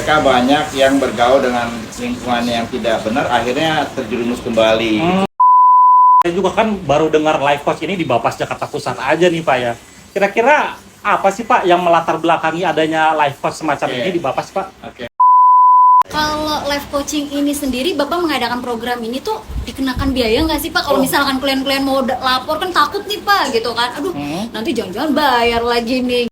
mereka banyak yang bergaul dengan lingkungan yang tidak benar, akhirnya terjerumus kembali. Saya juga kan baru dengar life coach ini di Bapas Jakarta Pusat aja nih Pak ya. Kira-kira apa sih Pak yang melatar belakangi adanya life coach semacam ini di Bapas Pak? Oke. Kalau life coaching ini sendiri, Bapak mengadakan program ini tuh dikenakan biaya nggak sih Pak? Kalau misalkan klien-klien mau lapor kan takut nih Pak gitu kan. Aduh, nanti jangan-jangan bayar lagi nih.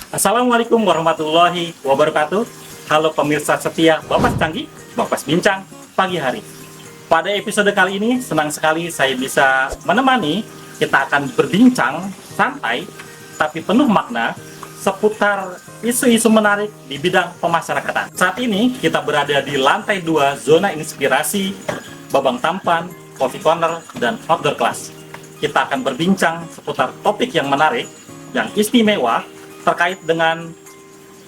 Assalamualaikum warahmatullahi wabarakatuh. Halo pemirsa setia Bapas Canggih, Bapas Bincang pagi hari. Pada episode kali ini senang sekali saya bisa menemani. Kita akan berbincang santai tapi penuh makna seputar isu-isu menarik di bidang pemasyarakatan. Saat ini kita berada di lantai 2 zona inspirasi Babang Tampan, Coffee Corner, dan Outdoor Class. Kita akan berbincang seputar topik yang menarik, yang istimewa terkait dengan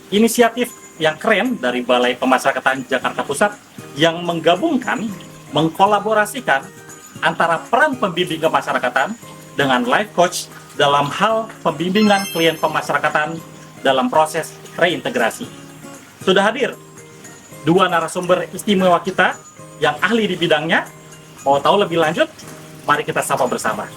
inisiatif yang keren dari Balai Pemasyarakatan Jakarta Pusat yang menggabungkan, mengkolaborasikan antara peran pembimbing kemasyarakatan dengan life coach dalam hal pembimbingan klien pemasyarakatan dalam proses reintegrasi. Sudah hadir dua narasumber istimewa kita yang ahli di bidangnya. Mau tahu lebih lanjut? Mari kita sapa bersama.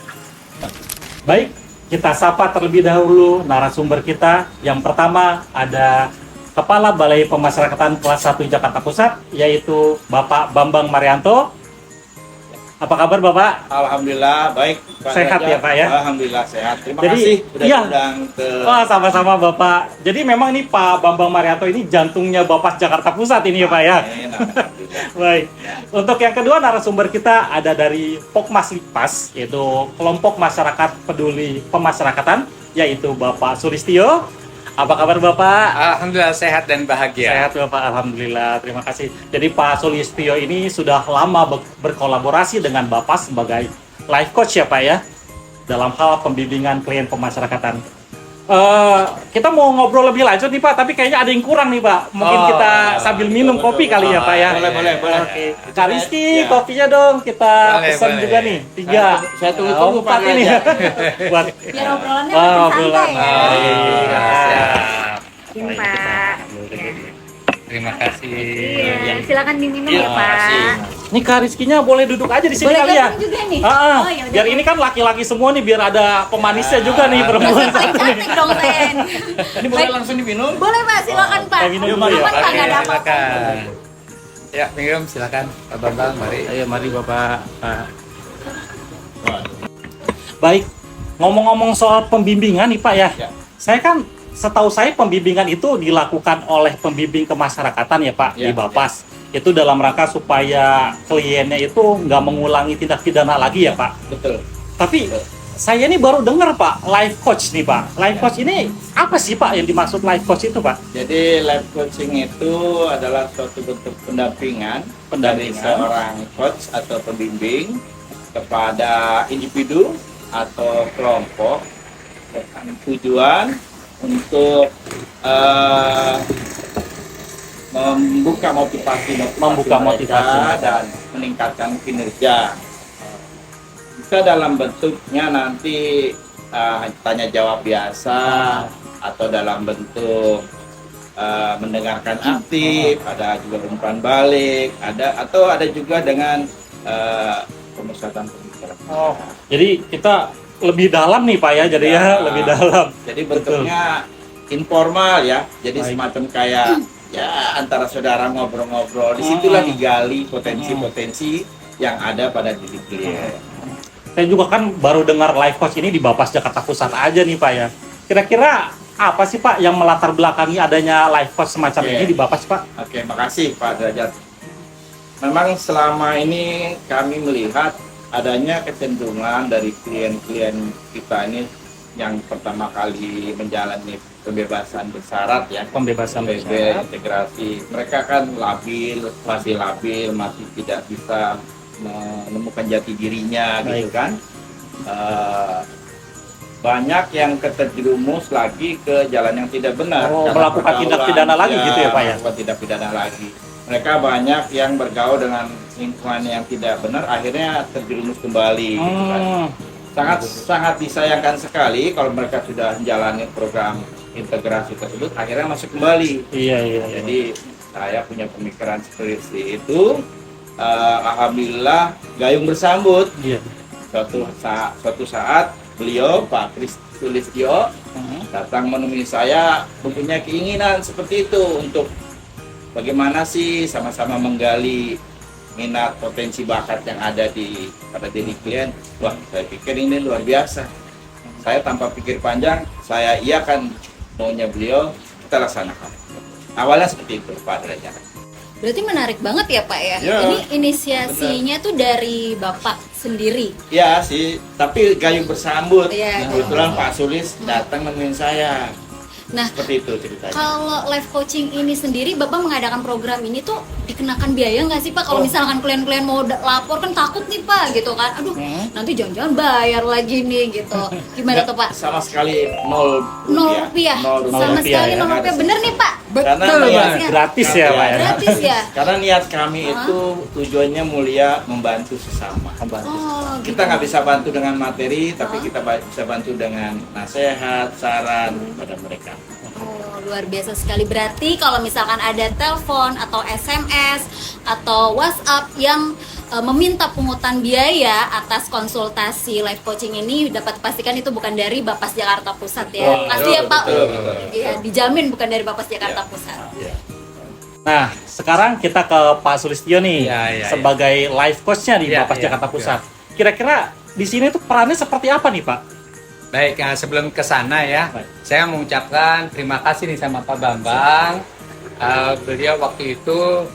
Baik, kita sapa terlebih dahulu narasumber kita. Yang pertama ada Kepala Balai Pemasyarakatan Kelas 1 Jakarta Pusat, yaitu Bapak Bambang Marianto. Apa kabar Bapak? Alhamdulillah baik. Pak Sehat Derajat. ya Pak ya? Alhamdulillah sehat. Terima Jadi, kasih sudah iya. diundang ke. Wah, sama-sama Bapak. Jadi memang ini Pak Bambang Marianto ini jantungnya Bapas Jakarta Pusat ini ya Pak ya? Alhamdulillah. Baik. Untuk yang kedua narasumber kita ada dari Pokmas Lipas, yaitu Kelompok Masyarakat Peduli Pemasyarakatan, yaitu Bapak Sulistyo. Apa kabar Bapak? Alhamdulillah sehat dan bahagia. Sehat Bapak, Alhamdulillah. Terima kasih. Jadi Pak Sulistyo ini sudah lama berkolaborasi dengan Bapak sebagai life coach ya Pak ya, dalam hal pembimbingan klien pemasyarakatan. Kita mau ngobrol lebih lanjut nih Pak, tapi kayaknya ada yang kurang nih Pak. Mungkin kita sambil minum kopi kali ya Pak ya. Boleh. Oke. Kak Rizky, kopinya dong kita Boleh, pesan boleh. juga nih. 3. Saya tunggu-tunggu, Pak 4 ini. Derajat. Buat Biar obrolannya lebih santai ya. Siap. Ini Pak. Terima kasih. Iya, silakan diminum Iya, ya Pak. makasih. Ini Kak Rizkynya boleh duduk aja di sini Boleh kali ya. gabung juga nih. Ah, Oh, yaudah. biar ini kan laki-laki semua nih, biar ada pemanisnya juga nih perempuan Paling satu nih. cantik dong Sen. Ini boleh langsung diminum? Boleh Pak, silakan Pak. Kita minum dulu Aman ya, Pak, Pak. nggak ada apa-apa. Silakan. Ya, minum silakan. Pak Bambang, mari. Ayo mari Bapak. Baik, ngomong-ngomong soal pembimbingan nih Pak ya. Ya. Saya kan setahu saya pembimbingan itu dilakukan oleh pembimbing kemasyarakatan ya Pak di Ya, Bapas. Itu dalam rangka supaya kliennya itu nggak mengulangi tindak pidana lagi ya Pak. Betul. Tapi saya ini baru dengar Pak, life coach nih Pak. Life coach ini apa sih Pak yang dimaksud life coach itu Pak? Jadi life coaching itu adalah suatu bentuk pendampingan dari seorang coach atau pembimbing kepada individu atau kelompok dengan tujuan untuk membuka motivasi Membuka motivasi mereka dan meningkatkan kinerja. Bisa dalam bentuknya nanti tanya jawab biasa atau dalam bentuk mendengarkan aktif, ada juga umpan balik, ada juga dengan pemusatan pemikiran. Oh, jadi kita lebih dalam nih Pak ya, jadi ya lebih dalam. Jadi bentuknya informal ya, jadi Baik. semacam kayak ya antara saudara ngobrol-ngobrol. Disitulah digali potensi-potensi yang ada pada diri klien. Saya juga kan baru dengar life coach ini di Bapas Jakarta Pusat aja nih Pak ya. Kira-kira apa sih Pak yang melatar belakangi adanya life coach semacam Oke. ini di Bapas Pak? Oke, makasih Pak Derajat. Memang selama ini kami melihat adanya kecenderungan dari klien-klien kita ini yang pertama kali menjalani pembebasan bersyarat ya, Pembebasan PB bersyarat. integrasi. Mereka kan masih labil, masih tidak bisa menemukan jati dirinya gitu Baik. kan. banyak yang terjerumus lagi ke jalan yang tidak benar. Oh, Karena melakukan tindak pergaulan, pidana lagi gitu ya, Pak ya? Melakukan tindak pidana lagi. Mereka banyak yang bergaul dengan lingkungan yang tidak benar, akhirnya terjerumus kembali. Gitu kan. Sangat disayangkan sekali kalau mereka sudah menjalani program integrasi tersebut, akhirnya masuk kembali. Iya. Jadi saya punya pemikiran seperti itu. Alhamdulillah gayung bersambut. Iya. Suatu saat beliau Pak Sulistyo datang menemui saya, mempunyai keinginan seperti itu untuk bagaimana sih sama-sama menggali minat potensi bakat yang ada pada diri klien. Wah, saya pikir ini luar biasa. Saya tanpa pikir panjang, saya iakan maunya beliau, kita laksanakan. Awalnya seperti itu Pak Derajat. Berarti menarik banget ya Pak ya. Ya, Ini inisiasinya tuh dari Bapak sendiri. Ya sih, tapi gayung bersambut. Iya, Kebetulan Pak Sulis datang nemuin saya. Nah, Seperti itu ceritanya. kalau life coaching ini sendiri, Bapak mengadakan program ini tuh dikenakan biaya nggak sih Pak? Kalau misalkan klien-klien mau lapor kan takut nih Pak, gitu kan? Aduh, nanti jangan-jangan bayar lagi nih, gitu. Gimana tuh Pak? Sama sekali nol Rupiah. Sama rupiah sekali ya. 0 rupiah, bener nih Pak? Karena Betul niat- Mas, ya? Gratis ya, Pak ya? Gratis ya? Karena niat kami itu tujuannya mulia, membantu sesama. Oh, gitu. Kita nggak bisa bantu dengan materi, tapi kita bisa bantu dengan nasihat, saran pada mereka. Oh, luar biasa sekali. Berarti kalau misalkan ada telepon atau SMS atau WhatsApp yang meminta pungutan biaya atas konsultasi life coaching ini, dapat pastikan itu bukan dari Bapas Jakarta Pusat ya. Wah, Pasti ya Pak. betul. Iya, dijamin bukan dari Bapas Jakarta Pusat. Nah, sekarang kita ke Pak Sulistyo nih, Iya. sebagai life coach-nya di Iya, Bapas iya, Jakarta Pusat. Kira-kira di sini tuh perannya seperti apa nih Pak? Baik, sebelum ke sana ya, Baik. saya mengucapkan terima kasih nih sama Pak Bambang. Beliau waktu itu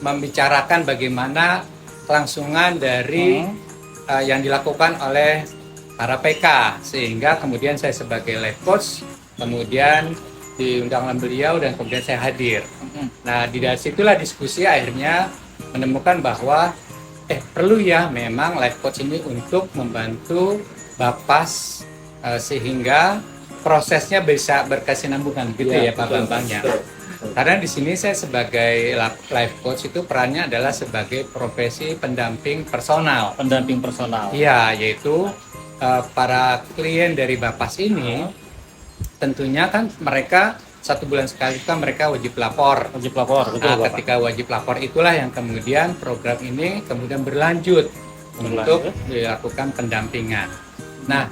membicarakan bagaimana kelangsungan dari yang dilakukan oleh para PK, sehingga kemudian saya sebagai life coach kemudian diundang oleh beliau dan kemudian saya hadir. Nah, di dari situlah diskusi akhirnya menemukan bahwa perlu ya memang life coach ini untuk membantu Bapas sehingga prosesnya bisa berkesinambungan gitu ya Pak Bambang ya. Karena di sini saya sebagai life coach itu perannya adalah sebagai profesi pendamping personal. Pendamping personal. Iya, yaitu para klien dari Bapas ini tentunya kan mereka 1 bulan sekali kan mereka wajib lapor. Wajib lapor, betul Nah, Bapak. ketika wajib lapor itulah yang kemudian program ini kemudian berlanjut untuk dilakukan pendampingan. Nah,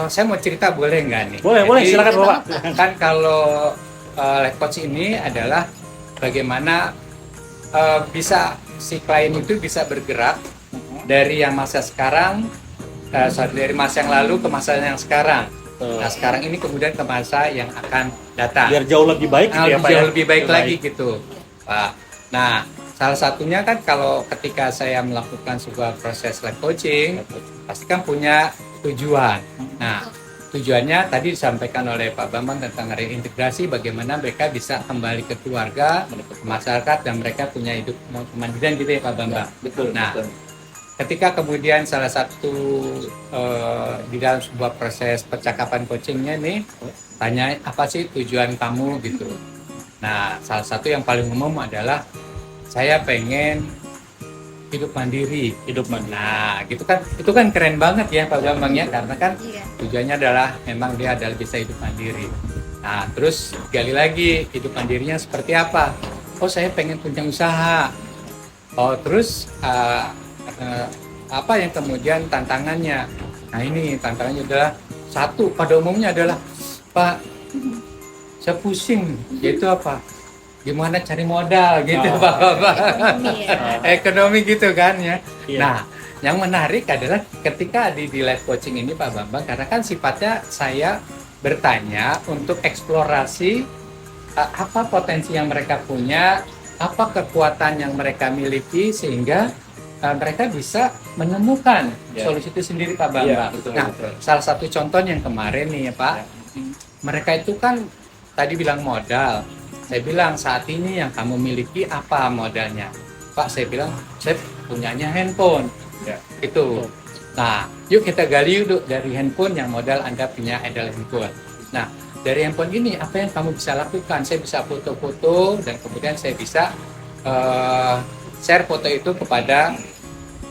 saya mau cerita boleh nggak nih? Boleh, Jadi, silakan Bapak. Kan kalau life coach ini adalah bagaimana bisa si klien itu bisa bergerak dari yang masa sekarang, dari masa yang lalu ke masa yang sekarang. Nah, sekarang ini kemudian ke masa yang akan datang. Biar jauh lebih baik gitu ya Pak ya? Jauh lebih baik lagi gitu, Pak. Nah, salah satunya kan kalau ketika saya melakukan sebuah proses life coaching, pasti kan punya tujuan. Nah, tujuannya tadi disampaikan oleh Pak Bambang tentang reintegrasi, bagaimana mereka bisa kembali ke keluarga, ke masyarakat, dan mereka punya hidup kemandirian gitu ya Pak Bambang. Betul. Nah, ketika kemudian salah satu di dalam sebuah proses percakapan coachingnya nih, tanya apa sih tujuan kamu gitu. Nah, salah satu yang paling umum adalah saya pengen hidup mandiri. Nah, gitu kan, itu kan keren banget ya Pak Bambang ya, karena kan Iya. tujuannya adalah memang dia adalah bisa hidup mandiri. Nah, terus gali lagi hidup mandirinya seperti apa? Oh, saya pengen punya usaha. Oh, terus apa yang kemudian tantangannya? Nah, ini tantangannya adalah satu, pada umumnya adalah Pak, saya pusing, yaitu apa? Gimana cari modal gitu Pak Bapak. Ekonomi gitu kan ya. Iya. Nah, yang menarik adalah ketika di life coaching ini Pak Bambang, karena kan sifatnya saya bertanya untuk eksplorasi apa potensi yang mereka punya, apa kekuatan yang mereka miliki sehingga mereka bisa menemukan solusi itu sendiri Pak Bambang. Betul, Nah, betul. salah satu contoh yang kemarin nih ya Pak, mereka itu kan tadi bilang modal. Saya bilang saat ini yang kamu miliki apa modalnya? Pak, saya bilang saya punyanya handphone. Ya. Itu. Nah, yuk kita gali yuk dari handphone yang modal Anda punya adalah handphone. Nah, dari handphone ini apa yang kamu bisa lakukan? Saya bisa foto-foto dan kemudian saya bisa share foto itu kepada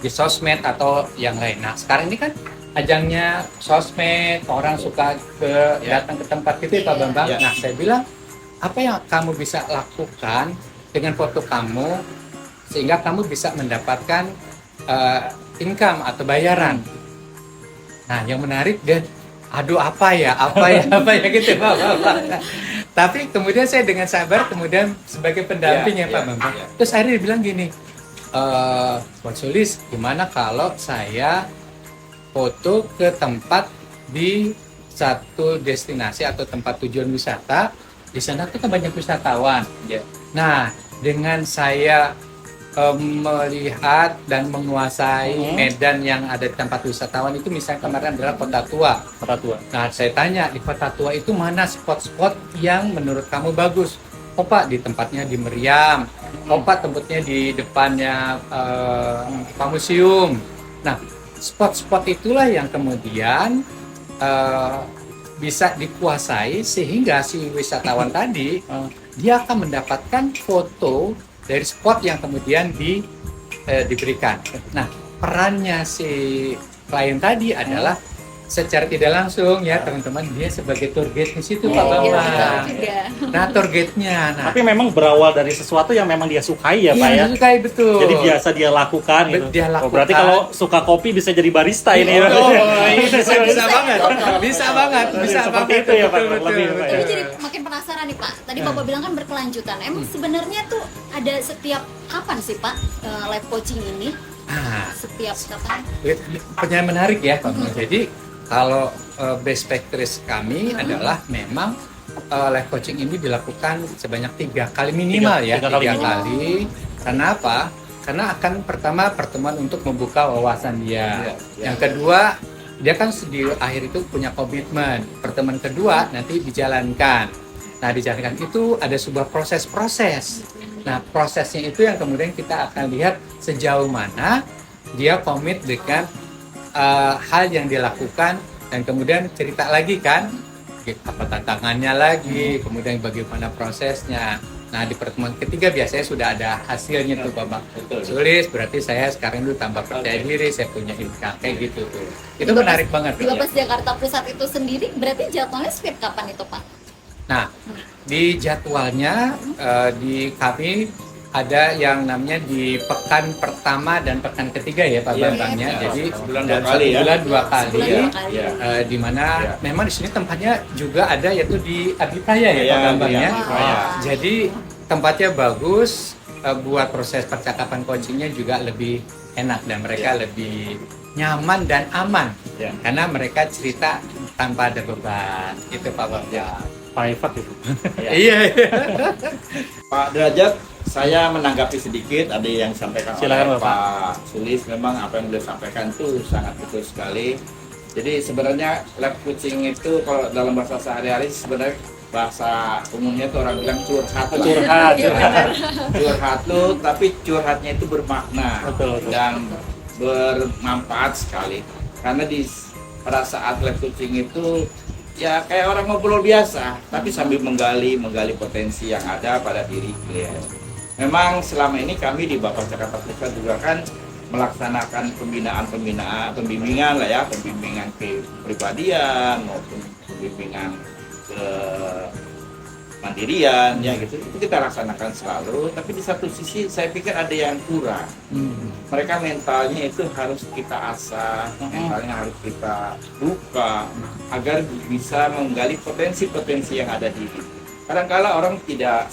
di sosmed atau yang lain. Nah, sekarang ini kan ajangnya sosmed, orang suka datang ke tempat itu, Pak Bambang. Ya. Nah, saya bilang, apa yang kamu bisa lakukan dengan foto kamu sehingga kamu bisa mendapatkan income atau bayaran. Nah, yang menarik dan aduh apa ya gitu Pak Bambang. Tapi kemudian saya dengan sabar kemudian sebagai pendamping ya Pak Bambang. Terus akhirnya dia bilang gini, Pak Sulis, gimana kalau saya foto ke tempat di satu destinasi atau tempat tujuan wisata, di sana tuh kan banyak wisatawan. Nah, dengan saya melihat dan menguasai medan yang ada di tempat wisatawan itu, misalnya kemarin adalah Kota Tua. Nah, saya tanya di Kota Tua itu mana spot-spot yang menurut kamu bagus? Oh Pak, di tempatnya di Meriam. Oh Pak, tempatnya di depannya Pak Museum. Nah, spot-spot itulah yang kemudian bisa dikuasai sehingga si wisatawan tadi dia akan mendapatkan foto dari spot yang kemudian diberikan. Nah, perannya si klien tadi adalah secara tidak langsung ya teman-teman, dia sebagai tour guide di situ Pak Bambang. Nah, tour guide-nya. Nah, Tapi memang berawal dari sesuatu yang memang dia sukai ya Pak ya. Iya, sukai betul. Jadi biasa dia lakukan gitu. Dia lakukan. Oh, berarti kalau suka kopi bisa jadi barista ini. Oh, bisa banget. Bisa banget. Seperti itu ya Pak. Betul, Lebih betul, Pak. Tapi ya. jadi makin penasaran nih Pak. Tadi Bapak bilang kan berkelanjutan. Emang sebenarnya tuh ada setiap kapan sih Pak live coaching ini? Nah, Setiap kapan? pertanyaan menarik ya Pak. Jadi kalau best practice kami adalah memang live coaching ini dilakukan sebanyak 3 kali minimal Tiga ya. kali 3 minimal. kali. Karena apa? Karena akan pertama pertemuan untuk membuka wawasan dia. Yang kedua, dia kan di akhir itu punya komitmen. Pertemuan kedua nanti dijalankan. Nah, dijalankan itu ada sebuah proses-proses. Nah, prosesnya itu yang kemudian kita akan lihat sejauh mana dia komit dengan hal yang dilakukan, dan kemudian cerita lagi kan apa tantangannya lagi, kemudian bagaimana prosesnya. Nah, di pertemuan ketiga biasanya sudah ada hasilnya tuh Bapak. Sulis, berarti saya sekarang itu tambah percaya diri, saya punya income kayak gitu tuh. Itu menarik banget. Di Lapas Jakarta Pusat itu sendiri berarti jadwalnya setiap kapan itu Pak? Nah, di jadwalnya di kami ada yang namanya di pekan pertama dan pekan ketiga ya Pak Bambangnya. Jadi sebulan dalam 2 kali ya. sebulan 2 kali. Sebulan 2 kali. Di mana memang di sini tempatnya juga ada yaitu di Abipaya ya Pak Bambangnya. Jadi tempatnya bagus, buat proses percakapan coachingnya juga lebih enak dan mereka lebih nyaman dan aman karena mereka cerita tanpa ada beban. Itu Pak Bambang. Private itu. Iya. Pak Derajat, saya menanggapi sedikit ada yang disampaikan Silakan, oleh Pak Sulis. Memang apa yang beliau sampaikan itu sangat betul sekali. Jadi sebenarnya live coaching itu kalau dalam bahasa sehari-hari sebenarnya bahasa umumnya itu orang bilang curhat lah. Curhat tuh, tapi curhatnya itu bermakna dan bermanfaat sekali. Karena pada saat live coaching itu ya kayak orang ngobrol biasa, tapi sambil menggali potensi yang ada pada diri klien. Memang selama ini kami di Bapak Jakarta Pusat juga kan melaksanakan pembimbingan lah ya, pembimbingan kepribadian maupun pembimbingan ke mandirian ya gitu. Itu kita laksanakan selalu, tapi di satu sisi saya pikir ada yang kurang. Mereka mentalnya itu harus kita asah, mentalnya harus kita buka agar bisa menggali potensi-potensi yang ada di diri. Kadang-kala orang tidak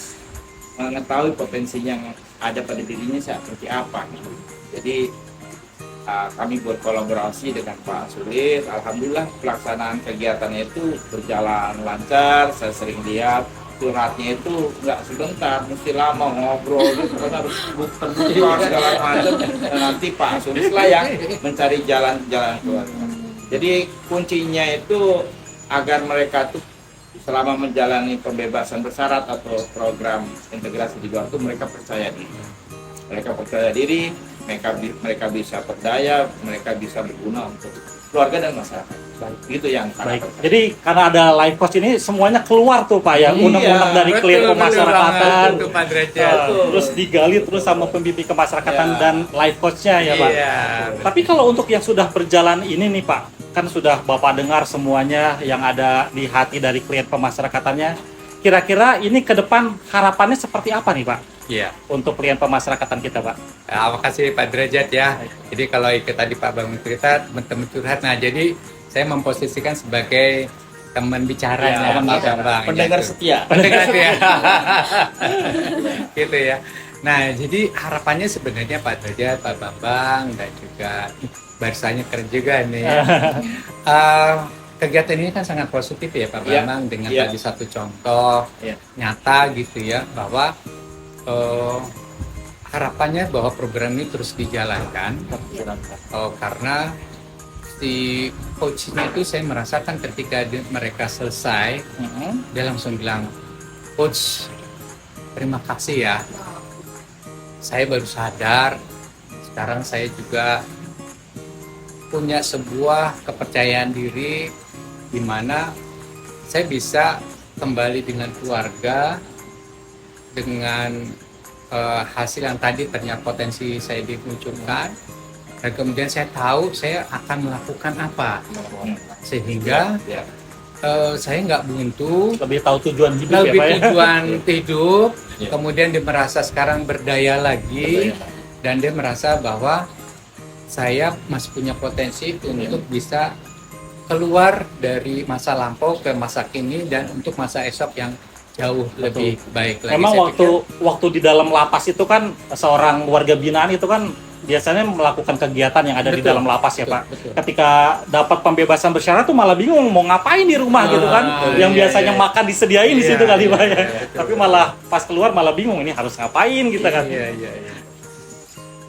mengetahui potensinya yang ada pada dirinya seperti apa. Jadi kami berkolaborasi dengan Pak Sulis. Alhamdulillah pelaksanaan kegiatannya itu berjalan lancar. Saya sering lihat curhatnya itu nggak sebentar, mesti lama ngobrol, karena harus terbuka segala macam. Dan nanti Pak Sulis lah yang mencari jalan-jalan keluar. Jadi kuncinya itu agar mereka tuh selama menjalani pembebasan bersyarat atau program integrasi di luar itu mereka percaya diri. mereka percaya diri, mereka bisa berdaya, mereka bisa berguna untuk keluarga dan masyarakat. Itu yang Baik. sangat Jadi karena ada life coach ini semuanya keluar tuh Pak ya, Iya, unek-unek dari klien Betul pemasyarakatan. banget, itu Pak Derajat. Terus digali terus sama pembimbing kemasyarakatan Ya. dan life coach-nya ya Pak. Iya. Tapi kalau untuk yang sudah berjalan ini nih Pak, kan sudah Bapak dengar semuanya yang ada di hati dari klien pemasyarakatannya. Kira-kira ini ke depan harapannya seperti apa nih Pak Iya. untuk klien pemasyarakatan kita Pak? Terima kasih Pak Derajat ya. Jadi kalau ikut tadi Pak Bang cerita teman-teman curhat, nah jadi saya memposisikan sebagai teman bicaranya teman Pak bicara. Bambang. pendengar gitu. setia. Pendengar setia. Gitu ya. Nah jadi harapannya sebenarnya Pak Derajat, Pak Bambang dan juga barisanya keren juga nih. Kegiatan ini kan sangat positif ya Pak Iya. Bambang dengan Iya. tadi satu contoh Iya. nyata gitu ya bahwa harapannya bahwa program ini terus dijalankan karena si coachnya itu saya merasakan ketika mereka selesai dia langsung bilang, coach terima kasih ya, saya baru sadar sekarang saya juga punya sebuah kepercayaan diri di mana saya bisa kembali dengan keluarga dengan hasil yang tadi ternyata potensi saya dimunculkan, dan kemudian saya tahu saya akan melakukan apa sehingga Ya. saya nggak buntu, Lebih tahu tujuan hidup ya lebih Pak ya? tujuan hidup, Ya. kemudian dia merasa sekarang berdaya lagi dan dia merasa bahwa saya masih punya potensi untuk bisa keluar dari masa lampau ke masa kini dan untuk masa esok yang jauh lebih baik lagi. Memang Saya waktu di dalam lapas itu kan seorang warga binaan itu kan biasanya melakukan kegiatan yang ada di Betul. dalam lapas ya Betul, Pak. betul. Ketika dapat pembebasan bersyarat tuh malah bingung mau ngapain di rumah gitu kan. Yang iya, biasanya iya. makan disediain di Iya, situ kali iya, Pak ya. iya, betul. Tapi malah pas keluar malah bingung ini harus ngapain gitu kan. Iya.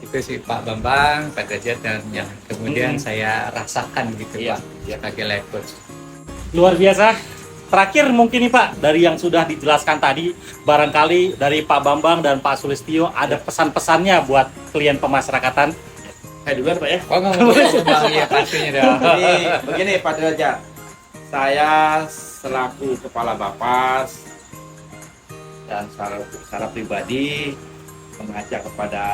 Itu sih Pak Bambang, Pak Derajat dan yang kemudian saya rasakan gitu Iya, Pak iya. sebagai life coach. Luar biasa. Terakhir mungkin nih Pak, dari yang sudah dijelaskan tadi, barangkali dari Pak Bambang dan Pak Sulistyo ada pesan-pesannya buat klien pemasyarakatan. Saya duluan Pak ya. Oh nggak boleh Bang, iya pastinya dong. Jadi begini Pak Derajat, saya selaku kepala Bapas dan secara pribadi mengajak kepada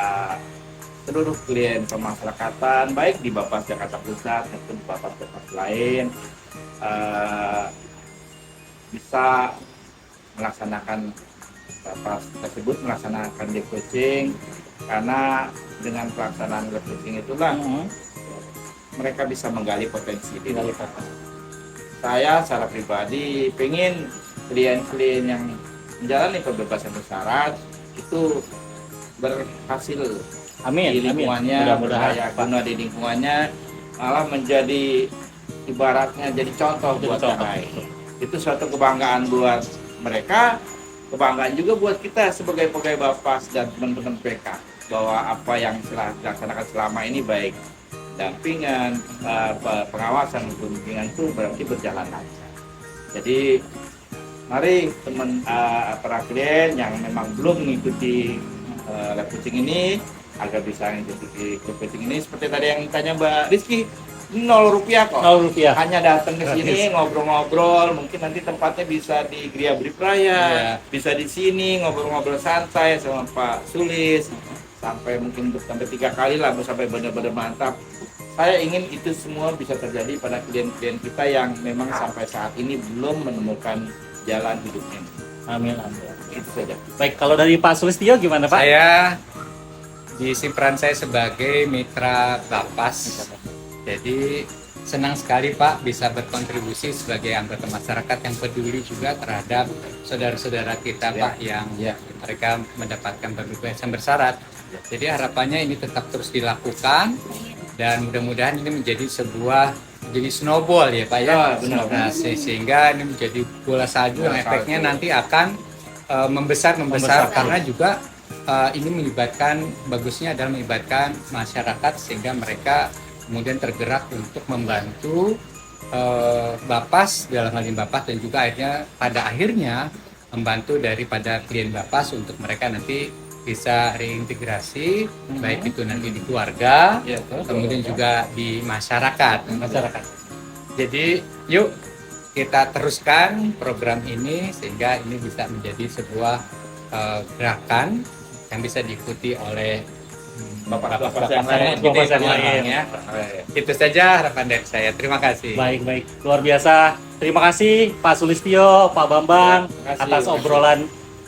seluruh klien pemasyarakatan baik di Bapas Jakarta Pusat maupun di Bapas lain bisa melaksanakan Bapas tersebut, melaksanakan live coaching, karena dengan pelaksanaan live coaching itulah mereka bisa menggali potensi diri. Saya secara pribadi pengen klien-klien yang menjalani pembebasan bersyarat itu berhasil Amin. di lingkungannya, Mudah-mudahan berdaya Pak. guna di lingkungannya, malah menjadi ibaratnya jadi contoh Jadi buat contoh. yang lain. Itu suatu kebanggaan buat mereka, kebanggaan juga buat kita sebagai pegawai Bapas dan teman-teman PK, bahwa apa yang telah dilaksanakan selama ini baik dampingan, pengawasan maupun bimbingan itu berarti berjalan lancar. Jadi mari teman para klien yang memang belum mengikuti live coaching ini agar bisa mengikuti live coaching ini, seperti tadi yang ditanya Mbak Rizky, 0 rupiah kok. 0 rupiah. Hanya datang ke sini ngobrol-ngobrol, mungkin nanti tempatnya bisa di Gria Bri Praya, bisa di sini ngobrol-ngobrol santai sama Pak Sulis, sampai mungkin untuk sampai 3 kali lah sampai benar-benar mantap. Saya ingin itu semua bisa terjadi pada klien-klien kita yang memang sampai saat ini belum menemukan jalan hidupnya. Amin, amin. Itu saja. Baik, kalau dari Pak Sulistyo gimana Pak? Saya di peran saya sebagai mitra Bapas. Jadi senang sekali Pak bisa berkontribusi sebagai anggota masyarakat yang peduli juga terhadap saudara-saudara kita Ya. Pak yang Ya. mereka mendapatkan pembebasan bersyarat. Jadi harapannya ini tetap terus dilakukan dan mudah-mudahan ini menjadi snowball ya Pak ya. Ya, benar. Nah, sehingga ini menjadi bola salju yang Bola efeknya salju. nanti akan membesar Membesar. karena juga ini melibatkan, bagusnya adalah melibatkan masyarakat sehingga mereka kemudian tergerak untuk membantu Bapas dalam hal ini Bapas, dan juga pada akhirnya membantu daripada klien Bapas untuk mereka nanti bisa reintegrasi, baik itu nanti di keluarga, Iya, kemudian juga di masyarakat. Masyarakat. Jadi yuk kita teruskan program ini sehingga ini bisa menjadi sebuah gerakan yang bisa diikuti oleh Bapak-bapak bapak yang saya lain. gitu Bapak ya, yang lain. ya. Itu saja harapan dari saya. Terima kasih. Baik, baik. Luar biasa. Terima kasih Pak Sulistyo, Pak Bambang Ya, terima kasih. atas obrolan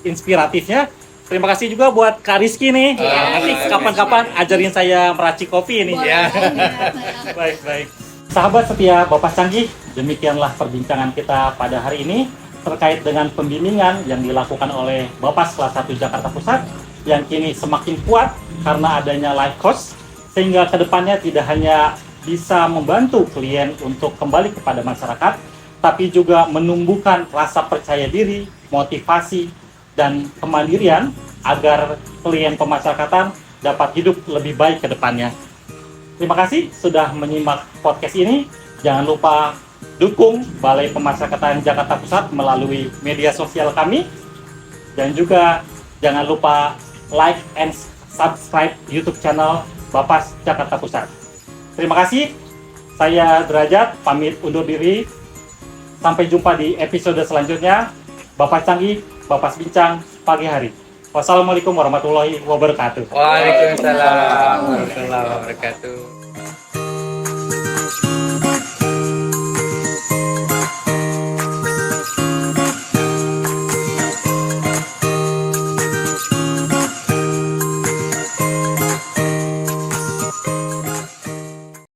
inspiratifnya. Terima kasih juga buat Kak Rizky nih. Nanti kapan-kapan ajarin saya meracik kopi ini. Boleh Ya. banget. Baik, baik. Sahabat setia Bapak Canggih, demikianlah perbincangan kita pada hari ini terkait dengan pembimbingan yang dilakukan oleh Bapak kelas 1 Jakarta Pusat yang kini semakin kuat karena adanya live coach, sehingga kedepannya tidak hanya bisa membantu klien untuk kembali kepada masyarakat, tapi juga menumbuhkan rasa percaya diri, motivasi, dan kemandirian agar klien pemasyarakatan dapat hidup lebih baik ke depannya. Terima kasih sudah menyimak podcast ini. Jangan lupa dukung Balai Pemasyarakatan Jakarta Pusat melalui media sosial kami. Dan juga jangan lupa like and subscribe YouTube channel Bapas Jakarta Pusat. Terima kasih. Saya Derajat, pamit undur diri. Sampai jumpa di episode selanjutnya. Bapak Canggih, Bapas Bincang, pagi hari. Wassalamualaikum warahmatullahi wabarakatuh. Waalaikumsalam warahmatullahi wabarakatuh.